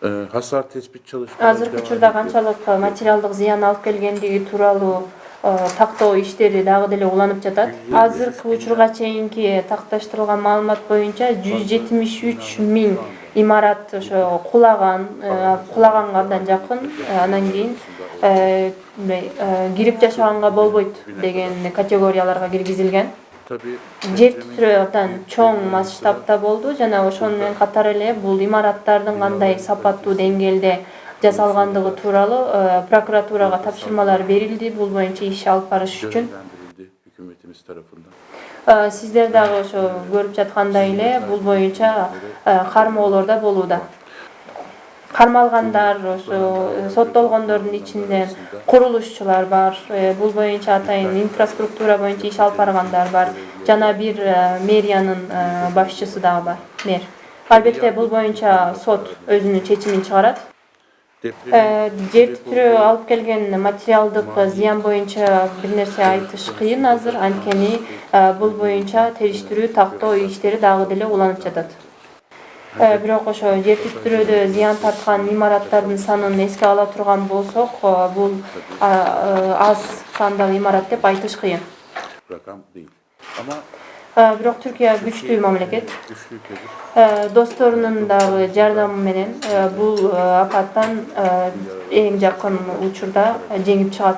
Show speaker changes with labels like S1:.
S1: Hasar tespit çalışmaları
S2: Азыркы
S1: devam
S2: учурда
S1: ediyor.
S2: канчалык материалдык зыян алып келгендиги тууралуу тактоо иштери дагы деле уланып жатат. Азыркы учурга чейинки такташтырылган маалымат боюнча 173 миң имарат ошо кулаганга абдан жакын. Анан кийин кирип жашаганга болбойт деген категорияларга киргизилген.
S1: Tabii
S2: Жер
S1: depremin
S2: титирөө абдан чоң
S1: etkili
S2: масштабта болду жана ошону менен катар эле бул имараттардын кандай сапаттуу деңгээлде жасалгандыгы тууралуу прокуратурага тапшырмалар берилди. Бул боюнча иш алып барыш үчүн.
S1: görevlendirildi hükümetimiz tarafından.
S2: Сиздер дагы ошо көрүп жаткандай эле бул боюнча кармоолор да болууда. Кармалгандар ошо соттолгондордун ичинде курулушчулар бар. Бул боюнча атайын инфраструктура боюнча иш алып баргандар бар. Жана бир мэриянын башчысы дагы бар. Мэр. Албетте бул боюнча сот өзүнүн чечимин чыгарат. Жер титирөө алып келген материалдык зыян боюнча бир нерсе айтыш кыйын азыр, анткени бул боюнча териштирүү тактоо иштери дагы деле уланып жатат. Бирок ошо жер титирөөдө зыян тарткан имараттардын санын эске ала турган болсок, бул аз сандагы имарат деп айтыш кыйын.
S1: Rakam değil. Ama
S2: Бирок Түркия күчтүү мамлекет.
S1: güçlü ülkedir.
S2: Досторунун дагы жардамы менен бул апаттан эң жакын учурда жеңип чыгат.